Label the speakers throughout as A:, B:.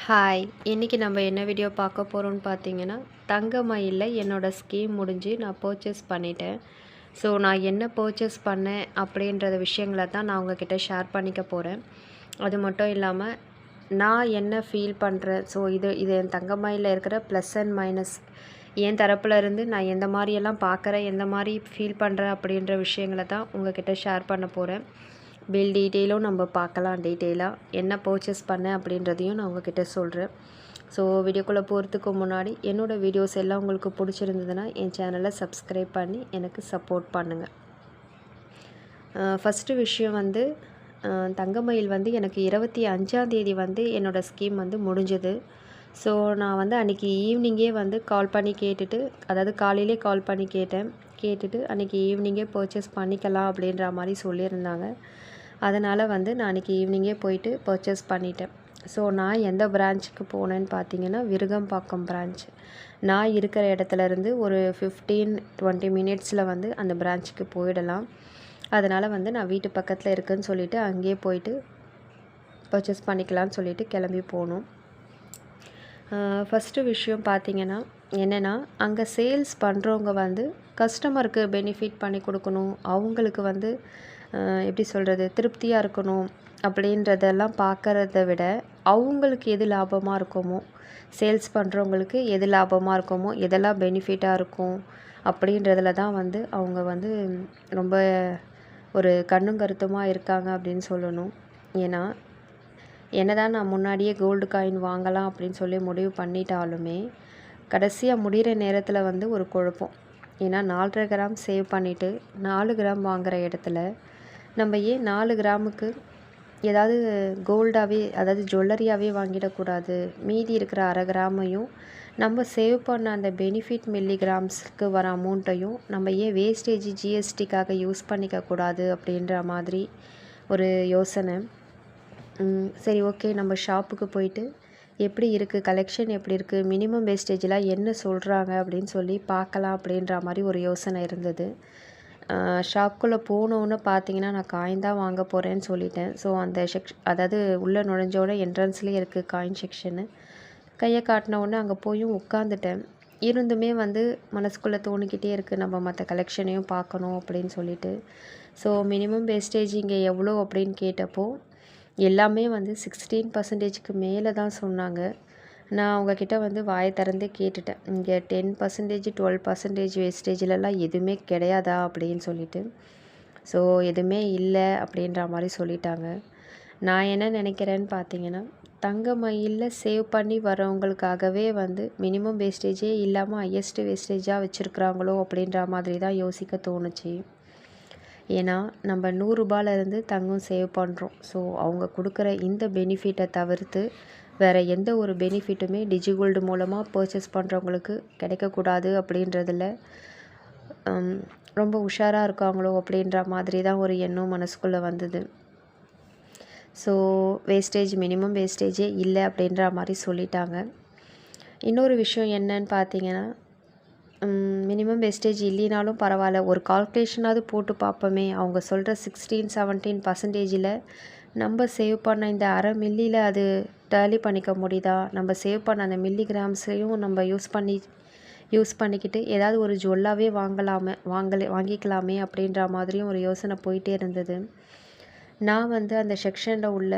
A: Hi, இன்றைக்கி நம்ம என்ன வீடியோ பார்க்க போகிறோம்னு பார்த்தீங்கன்னா, தங்கமயிலில் என்னோடய ஸ்கீம் முடிஞ்சு நான் பர்ச்சேஸ் பண்ணிட்டேன். ஸோ நான் என்ன பர்ச்சேஸ் பண்ணேன் அப்படின்றத விஷயங்களை தான் நான் உங்ககிட்ட ஷேர் பண்ணிக்க போகிறேன். அது மட்டும் இல்லாமல் நான் என்ன ஃபீல் பண்ணுறேன், ஸோ இது என் தங்கமயிலில் இருக்கிற ப்ளஸ் அண்ட் மைனஸ் என் தரப்பில் இருந்து நான் எந்த மாதிரியெல்லாம் பார்க்குறேன், எந்த மாதிரி ஃபீல் பண்ணுறேன் அப்படின்ற விஷயங்களை தான் உங்ககிட்ட ஷேர் பண்ண போகிறேன். பில் டீட்டெயிலும் நம்ம பார்க்கலாம். டீட்டெயிலாக என்ன பர்ச்சேஸ் பண்ணேன் அப்படின்றதையும் நான் உங்ககிட்ட சொல்கிறேன். ஸோ வீடியோக்குள்ளே போகிறதுக்கு முன்னாடி என்னோடய வீடியோஸ் எல்லாம் உங்களுக்கு பிடிச்சிருந்ததுன்னா என் சேனலை சப்ஸ்கிரைப் பண்ணி எனக்கு சப்போர்ட் பண்ணுங்கள். ஃபஸ்ட்டு விஷயம் வந்து தங்கமயில் வந்து எனக்கு 25ஆம் தேதி வந்து என்னோடய ஸ்கீம் வந்து முடிஞ்சது. ஸோ நான் வந்து அன்றைக்கி ஈவினிங்கே வந்து கால் பண்ணி கேட்டுட்டு, அதாவது காலையிலே கால் பண்ணி கேட்டுட்டு அன்றைக்கி ஈவினிங்கே பர்ச்சேஸ் பண்ணிக்கலாம் அப்படின்ற மாதிரி சொல்லியிருந்தாங்க. அதனால் வந்து நான் அன்றைக்கி ஈவினிங்கே போயிட்டு பர்ச்சேஸ் பண்ணிட்டேன். ஸோ நான் எந்த பிரான்ச்சுக்கு போனேன்னு பார்த்தீங்கன்னா, விருகம்பாக்கம் பிரான்ச். நான் இருக்கிற இடத்துலேருந்து ஒரு 15-20 மினிட்ஸில் வந்து அந்த பிரான்ச்சுக்கு போயிடலாம். அதனால் வந்து நான் வீட்டு பக்கத்தில் இருக்குதுன்னு சொல்லிவிட்டு அங்கேயே போயிட்டு பர்ச்சேஸ் பண்ணிக்கலான்னு சொல்லிவிட்டு கிளம்பி போனோம். ஃபஸ்ட்டு விஷயம் பார்த்திங்கன்னா என்னென்னா, அங்கே சேல்ஸ் பண்ணுறவங்க வந்து கஸ்டமருக்கு பெனிஃபிட் பண்ணி கொடுக்கணும், அவங்களுக்கு வந்து எப்படி சொல்கிறது, திருப்தியாக இருக்கணும் அப்படின்றதெல்லாம் பார்க்குறத விட அவங்களுக்கு எது லாபமாக இருக்குமோ, சேல்ஸ் பண்ணுறவங்களுக்கு எது லாபமாக இருக்குமோ, எதெல்லாம் பெனிஃபிட்டாக இருக்கும் அப்படின்றதுல தான் வந்து அவங்க வந்து ரொம்ப ஒரு கண்ணும் கருத்துமாக இருக்காங்க அப்படின்னு சொல்லணும். ஏன்னா என்னதான் நான் முன்னாடியே கோல்டு காயின் வாங்கலாம் அப்படின்னு சொல்லி முடிவு பண்ணிட்டாலுமே கடைசியாக முடிகிற நேரத்தில் வந்து ஒரு குழப்பம். ஏன்னா 4.5 கிராம் சேவ் பண்ணிவிட்டு 4 கிராம் வாங்குகிற இடத்துல நம்ம ஏன் 4 கிராமுக்கு ஏதாவது கோல்டாகவே, அதாவது ஜுவல்லரியாகவே வாங்கிடக்கூடாது. மீதி இருக்கிற 1/2 கிராமையும் நம்ம சேவ் பண்ண அந்த பெனிஃபிட் மில்லிகிராம்ஸ்க்கு வர அமௌண்ட்டையும் நம்ம ஏன் வேஸ்டேஜ் ஜிஎஸ்டிக்காக யூஸ் பண்ணிக்கக்கூடாது அப்படின்ற மாதிரி ஒரு யோசனை. சரி, ஓகே, நம்ம ஷாப்புக்கு போயிட்டு எப்படி இருக்குது, கலெக்ஷன் எப்படி இருக்குது, மினிமம் வேஸ்டேஜெலாம் என்ன சொல்கிறாங்க அப்படின்னு சொல்லி பார்க்கலாம் அப்படின்ற மாதிரி ஒரு யோசனை இருந்தது. ஷாப்புக்குள்ளே போனோன்னு பார்த்தீங்கன்னா, நான் காயின் தான் வாங்க போகிறேன்னு சொல்லிட்டேன். ஸோ அந்த அதாவது உள்ளே நுழைஞ்சோடனே என்ட்ரன்ஸ்லேயே இருக்குது காயின் செக்ஷனு. கையை காட்டினோடனே அங்கே போயும் உட்காந்துட்டேன். இருந்துமே வந்து மனசுக்குள்ளே தோணிக்கிட்டே இருக்குது, நம்ம மற்ற கலெக்ஷனையும் பார்க்கணும் அப்படின்னு சொல்லிட்டு. ஸோ மினிமம் வேஸ்டேஜ் இங்கே எவ்வளோ அப்படின்னு கேட்டப்போ எல்லாமே வந்து 16% மேலே தான் சொன்னாங்க. நான் அவங்கக்கிட்ட வந்து வாயை திறந்தே கேட்டுட்டேன், இங்கே 10% 12% வேஸ்டேஜிலலாம் எதுவுமே கிடையாதா அப்படின்னு சொல்லிட்டு. ஸோ எதுவுமே இல்லை அப்படின்ற மாதிரி சொல்லிட்டாங்க. நான் என்ன நினைக்கிறேன்னு பார்த்தீங்கன்னா, தங்கமயிலில் சேவ் பண்ணி வரவங்களுக்காகவே வந்து மினிமம் வேஸ்டேஜே இல்லாமல் ஹையஸ்ட் வேஸ்டேஜாக வச்சுருக்குறாங்களோ அப்படின்ற மாதிரி தான் யோசிக்க தோணுச்சு. ஏன்னா நம்ம 100 ரூபாயிலேருந்து தங்கம் சேவ் பண்ணுறோம். ஸோ அவங்க கொடுக்குற இந்த பெனிஃபிட்டை தவிர்த்து வேறு எந்த ஒரு பெனிஃபிட்டுமே டிஜிகோல்டு மூலமாக பர்ச்சேஸ் பண்ணுறவங்களுக்கு கிடைக்கக்கூடாது அப்படின்றதில் ரொம்ப உஷாராக இருக்காங்களோ அப்படின்ற மாதிரி தான் ஒரு எண்ணம் மனசுக்குள்ளே வந்தது. ஸோ வேஸ்டேஜ், மினிமம் வேஸ்டேஜே இல்லை அப்படின்ற மாதிரி சொல்லிட்டாங்க. இன்னொரு விஷயம் என்னன்னு பார்த்தீங்கன்னா, மினிமம் வேஸ்டேஜ் இல்லைனாலும் பரவாயில்ல, ஒரு கால்குலேஷனாவது போட்டு பார்ப்போமே, அவங்க சொல்கிற 16-17%ல் நம்ம சேவ் பண்ண இந்த 1/2 மில்லியில் அது டேலி பண்ணிக்க முடியுதா, நம்ம சேவ் பண்ண அந்த மில்லிகிராம்ஸையும் நம்ம யூஸ் பண்ணிக்கிட்டு ஏதாவது ஒரு ஜுவல்லாவே வாங்கிக்கலாமே அப்படின்ற மாதிரியும் ஒரு யோசனை போயிட்டே இருந்தது. நான் வந்து அந்த செக்ஷனில் உள்ள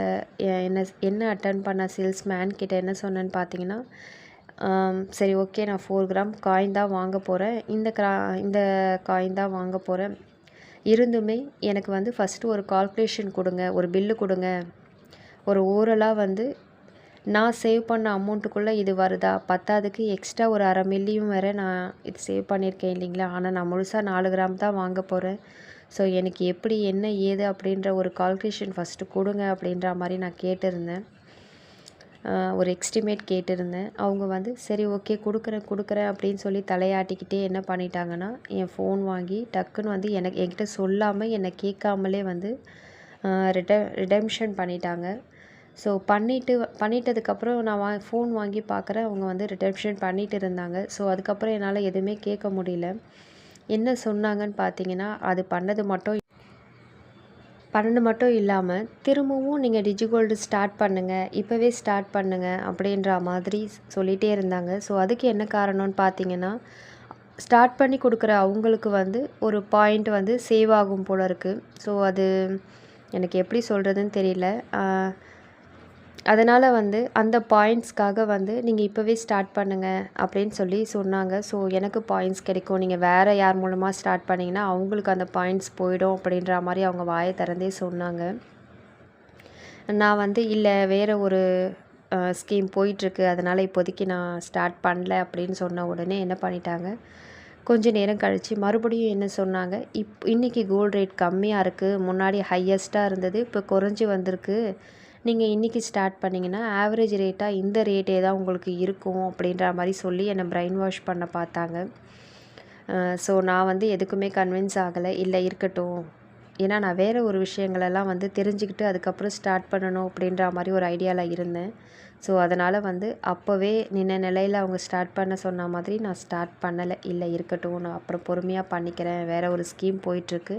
A: என்ன அட்டன் பண்ண சேல்ஸ்மேன் கிட்ட என்ன சொன்னேன்னு பார்த்தீங்கன்னா, சரி, ஓகே, நான் 4 கிராம் காயின் தான் வாங்க போகிறேன், இந்த காயின் தான் வாங்க போகிறேன், இருந்துமே எனக்கு வந்து ஃபஸ்ட்டு ஒரு கால்குலேஷன் கொடுங்க, ஒரு பில்லு கொடுங்க, ஒரு ஓரலாக வந்து நான் சேவ் பண்ண அமௌண்ட்டுக்குள்ளே இது வருதா, பத்தாவதுக்கு எக்ஸ்ட்ரா ஒரு 1/2 மில்லியும் வேறு நான் இது சேவ் பண்ணியிருக்கேன் இல்லைங்களா, ஆனால் நான் முழுசாக 4 கிராம் தான் வாங்க போகிறேன். ஸோ எனக்கு எப்படி என்ன ஏது அப்படின்ற ஒரு கால்குலேஷன் ஃபஸ்ட்டு கொடுங்க அப்படின்ற மாதிரி நான் கேட்டிருந்தேன். ஒரு எஸ்டிமேட் கேட்டிருந்தேன். அவங்க வந்து சரி, ஓகே, கொடுக்குறேன் அப்படின்னு சொல்லி தலையாட்டிக்கிட்டே என்ன பண்ணிட்டாங்கன்னா, என் ஃபோன் வாங்கி டக்குன்னு வந்து என்கிட்ட சொல்லாமல் என்னை கேட்காமலே வந்து ரிடெம்ஷன் பண்ணிட்டாங்க. ஸோ பண்ணிட்டதுக்கப்புறம் நான் ஃபோன் வாங்கி பார்க்குறேன், அவங்க வந்து ரிடெம்ஷன் பண்ணிட்டு இருந்தாங்க. ஸோ அதுக்கப்புறம் என்னால் எதுவுமே கேட்க முடியல. என்ன சொன்னாங்கன்னு பார்த்தீங்கன்னா, அது பண்ணது மட்டும் 12 மட்டும் இல்லாமல் திரும்பவும் நீங்கள் டிஜிகோல்டு ஸ்டார்ட் பண்ணுங்கள், இப்போவே ஸ்டார்ட் பண்ணுங்கள் அப்படின்ற மாதிரி சொல்லிகிட்டே இருந்தாங்க. ஸோ அதுக்கு என்ன காரணம்னு பார்த்தீங்கன்னா, ஸ்டார்ட் பண்ணி கொடுக்குற அவங்களுக்கு வந்து ஒரு பாயிண்ட் வந்து சேவ் ஆகும் போல இருக்குது. ஸோ அது எனக்கு எப்படி சொல்கிறதுன்னு தெரியல. அதனால் வந்து அந்த பாயிண்ட்ஸ்க்காக வந்து நீங்கள் இப்போவே ஸ்டார்ட் பண்ணுங்கள் அப்படின்னு சொல்லி சொன்னாங்க. ஸோ எனக்கு பாயிண்ட்ஸ் கிடைக்கும். நீங்கள் வேறு யார் மூலமாக ஸ்டார்ட் பண்ணிங்கன்னா அவங்களுக்கு அந்த பாயிண்ட்ஸ் போயிடும் அப்படின்ற மாதிரி அவங்க வாயை திறந்தே சொன்னாங்க. நான் வந்து இல்லை வேறு ஒரு ஸ்கீம் போயிட்டுருக்கு, அதனால் இப்போதைக்கு நான் ஸ்டார்ட் பண்ணல அப்படின்னு சொன்ன உடனே என்ன பண்ணிட்டாங்க, கொஞ்சம் நேரம் கழித்து மறுபடியும் என்ன சொன்னாங்க, இன்றைக்கி கோல்டு ரேட் கம்மியாக இருக்குது, முன்னாடி ஹையஸ்ட்டாக இருந்தது, இப்போ குறைஞ்சி வந்திருக்கு, நீங்கள் இன்றைக்கி ஸ்டார்ட் பண்ணிங்கன்னா ஆவரேஜ் ரேட்டாக இந்த ரேட்டே தான் உங்களுக்கு இருக்கும் அப்படின்ற மாதிரி சொல்லி என்னை பிரெயின் வாஷ் பண்ண பார்த்தாங்க. ஸோ நான் வந்து எதுக்குமே கன்வின்ஸ் ஆகலை. இல்லை இருக்கட்டும், ஏன்னா நான் வேறு ஒரு விஷயங்களெல்லாம் வந்து தெரிஞ்சுக்கிட்டு அதுக்கப்புறம் ஸ்டார்ட் பண்ணணும் அப்படின்ற மாதிரி ஒரு ஐடியாவில் இருந்தேன். ஸோ அதனால் வந்து அப்போவே நின்ன நிலையில் அவங்க ஸ்டார்ட் பண்ண சொன்ன மாதிரி நான் ஸ்டார்ட் பண்ணலை. இல்லை இருக்கட்டும், நான் அப்புறம் பொறுமையாக பண்ணிக்கிறேன், வேறு ஒரு ஸ்கீம் போயிட்டுருக்கு,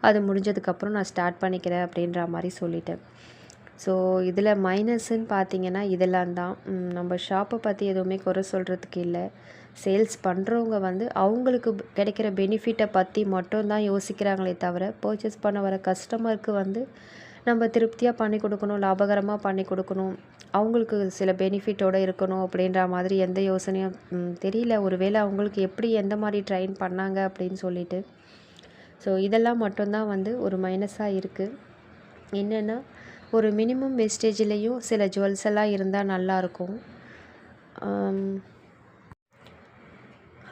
A: அது முடிஞ்சதுக்கப்புறம் நான் ஸ்டார்ட் பண்ணிக்கிறேன் அப்படின்ற மாதிரி சொல்லிட்டேன். ஸோ இதில் மைனஸ்ன்னு பார்த்தீங்கன்னா இதெல்லாம் தான். நம்ம ஷாப்பை பற்றி எதுவுமே குறை சொல்கிறதுக்கு இல்லை. சேல்ஸ் பண்ணுறவங்க வந்து அவங்களுக்கு கிடைக்கிற பெனிஃபிட்டை பற்றி மட்டும்தான் யோசிக்கிறாங்களே தவிர, பர்ச்சேஸ் பண்ண வர கஸ்டமருக்கு வந்து நம்ம திருப்தியாக பண்ணி கொடுக்கணும், லாபகரமாக பண்ணி கொடுக்கணும், அவங்களுக்கு சில பெனிஃபிட்டோடு இருக்கணும் அப்படின்ற மாதிரி எந்த யோசனையும் தெரியல. ஒருவேளை அவங்களுக்கு எப்படி எந்த மாதிரி ட்ரெயின் பண்ணாங்க அப்படின்னு சொல்லிட்டு. ஸோ இதெல்லாம் மட்டும்தான் வந்து ஒரு மைனஸாக இருக்குது. என்னென்னா, ஒரு மினிமம் வேஸ்டேஜ்லேயும் சில ஜுவல்ஸ் எல்லாம் இருந்தால் நல்லாயிருக்கும்.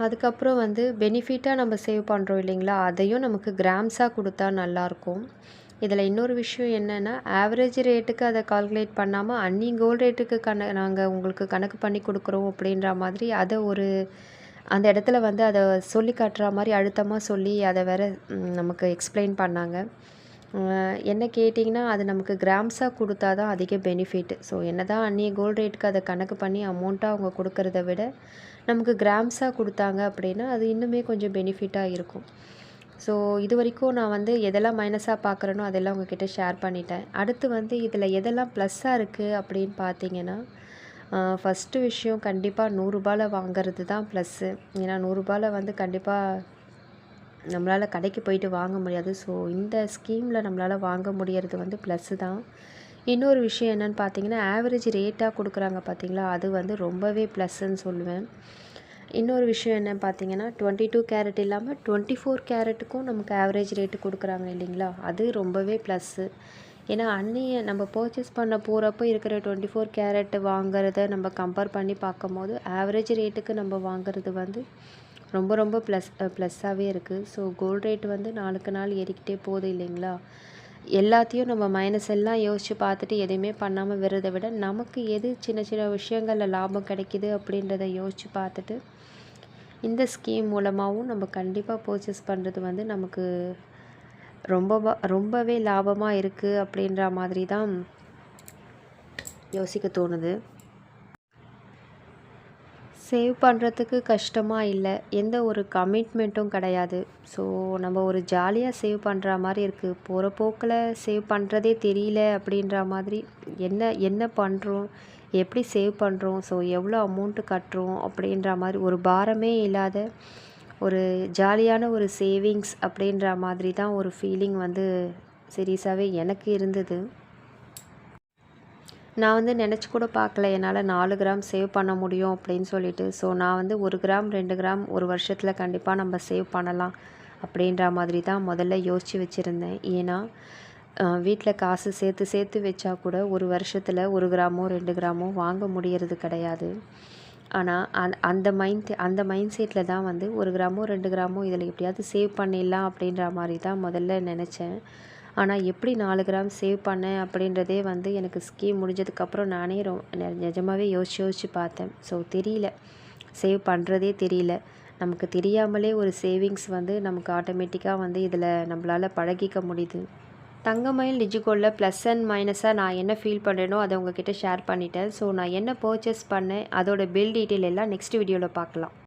A: அதுக்கப்புறம் வந்து பெனிஃபிட்டாக நம்ம சேவ் பண்ணுறோம் இல்லைங்களா, அதையும் நமக்கு கிராம்ஸாக கொடுத்தா நல்லாயிருக்கும். இதில் இன்னொரு விஷயம் என்னென்னா, ஆவரேஜ் ரேட்டுக்கு அதை கால்குலேட் பண்ணாமல் அன்னி கோல்டு ரேட்டுக்கு நாங்கள் உங்களுக்கு கணக்கு பண்ணி கொடுக்குறோம் அப்படின்ற மாதிரி அதை ஒரு அந்த இடத்துல வந்து அதை சொல்லி காட்டுற மாதிரி அழுத்தமாக சொல்லி அதை வேற நமக்கு எக்ஸ்பிளைன் பண்ணாங்க. என்ன கேட்டிங்கன்னா, அது நமக்கு கிராம்ஸாக கொடுத்தா தான் அதிக பெனிஃபிட். ஸோ என்ன தான் அன்னிய கோல்டு ரேட்டுக்கு அதை கணக்கு பண்ணி அமௌண்ட்டாக அவங்க கொடுக்கறத விட நமக்கு கிராம்ஸாக கொடுத்தாங்க அப்படின்னா அது இன்னுமே கொஞ்சம் பெனிஃபிட்டாக இருக்கும். ஸோ இது வரைக்கும் நான் வந்து எதெல்லாம் மைனஸாக பார்க்குறேனோ அதெல்லாம் உங்ககிட்ட ஷேர் பண்ணிட்டேன். அடுத்து வந்து இதில் எதெல்லாம் ப்ளஸ்ஸாக இருக்குது அப்படின்னு பார்த்தீங்கன்னா, ஃபஸ்ட்டு விஷயம் கண்டிப்பாக ரூ. 100 வாங்கிறது தான் ப்ளஸ்ஸு. ஏன்னா ரூ. 100 வந்து கண்டிப்பாக நம்மளால் கடைக்கு போயிட்டு வாங்க முடியாது. ஸோ இந்த ஸ்கீமில் நம்மளால் வாங்க முடியறது வந்து ப்ளஸ்ஸு தான். இன்னொரு விஷயம் என்னென்னு பார்த்தீங்கன்னா, ஆவரேஜ் ரேட்டாக கொடுக்குறாங்க பார்த்தீங்களா, அது வந்து ரொம்பவே ப்ளஸ்ஸுன்னு சொல்லுவேன். இன்னொரு விஷயம் என்னென்னு பார்த்தீங்கன்னா, 22 கேரட் இல்லாமல் 24 கேரட்டுக்கும் நமக்கு ஆவரேஜ் ரேட்டு கொடுக்குறாங்க இல்லைங்களா, அது ரொம்பவே ப்ளஸ்ஸு. ஏன்னா அன்னிய நம்ம பர்ச்சேஸ் பண்ண போகிறப்போ இருக்கிற 24 கேரட் வாங்குறத நம்ம கம்பேர் பண்ணி பார்க்கும்போது ஆவரேஜ் ரேட்டுக்கு நம்ம வாங்குறது வந்து ரொம்ப ரொம்ப ப்ளஸ்ஸாகவே இருக்குது. ஸோ கோல்டு ரேட் வந்து நாளுக்கு நாள் ஏறிக்கிட்டே போகுது இல்லைங்களா, எல்லாத்தையும் நம்ம மைனஸ் எல்லாம் யோசித்து பார்த்துட்டு எதையுமே பண்ணாமல் விடுறத விட நமக்கு எது சின்ன சின்ன விஷயங்களில் லாபம் கிடைக்கிது அப்படின்றத யோசித்து பார்த்துட்டு இந்த ஸ்கீம் மூலமாகவும் நம்ம கண்டிப்பாக பர்ச்சேஸ் பண்ணுறது வந்து நமக்கு ரொம்பவே லாபமாக இருக்குது அப்படின்ற மாதிரி தான் யோசிக்க தோணுது. சேவ் பண்ணுறதுக்கு கஷ்டமாக இல்லை, எந்த ஒரு கமிட்மெண்ட்டும் கிடையாது. ஸோ நம்ம ஒரு ஜாலியாக சேவ் பண்ணுற மாதிரி இருக்குது. போகிற போக்கில் சேவ் பண்ணுறதே தெரியல அப்படின்ற மாதிரி என்ன பண்ணுறோம், எப்படி சேவ் பண்ணுறோம், ஸோ எவ்வளோ அமௌண்ட்டு கட்டுறோம் அப்படின்ற மாதிரி ஒரு பாரமே இல்லாத ஒரு ஜாலியான ஒரு சேவிங்ஸ் அப்படின்ற மாதிரி தான் ஒரு ஃபீலிங் வந்து சீரியஸாகவே எனக்கு இருந்தது. நான் வந்து நினச்சி கூட பார்க்கல என்னால் 4 கிராம் சேவ் பண்ண முடியும் அப்படின்னு சொல்லிட்டு. ஸோ நான் வந்து 1 கிராம் 2 கிராம் ஒரு வருஷத்தில் கண்டிப்பாக நம்ம சேவ் பண்ணலாம் அப்படின்ற மாதிரி தான் முதல்ல யோசித்து வச்சுருந்தேன். ஏன்னா வீட்டில் காசு சேர்த்து வச்சா கூட ஒரு வருஷத்தில் 1 கிராமோ 2 கிராமோ வாங்க முடியறது கிடையாது. ஆனால் அந்த மைண்ட் செட்டில் தான் வந்து 1 கிராமோ 2 கிராமோ இதில் எப்படியாவது சேவ் பண்ணிடலாம் அப்படின்ற மாதிரி தான் முதல்ல நினச்சேன். ஆனால் எப்படி 4 கிராம் சேவ் பண்ணேன் அப்படின்றதே வந்து எனக்கு ஸ்கீம் முடிஞ்சதுக்கப்புறம் நானே நிஜமாகவே யோசித்து பார்த்தேன். ஸோ தெரியல, சேவ் பண்ணுறதே தெரியல. நமக்கு தெரியாமலே ஒரு சேவிங்ஸ் வந்து நமக்கு ஆட்டோமேட்டிக்காக வந்து இதில் நம்மளால் பழகிக்க முடியுது. தங்கமயில் டிஜிகோல்டில் ப்ளஸ் அண்ட் மைனஸாக நான் என்ன ஃபீல் பண்ணுறேனோ அதை உங்ககிட்ட ஷேர் பண்ணிட்டேன். ஸோ நான் என்ன பர்ச்சேஸ் பண்ணேன் அதோட பில் டீட்டெயில் எல்லாம் நெக்ஸ்ட் வீடியோவில் பார்க்கலாம்.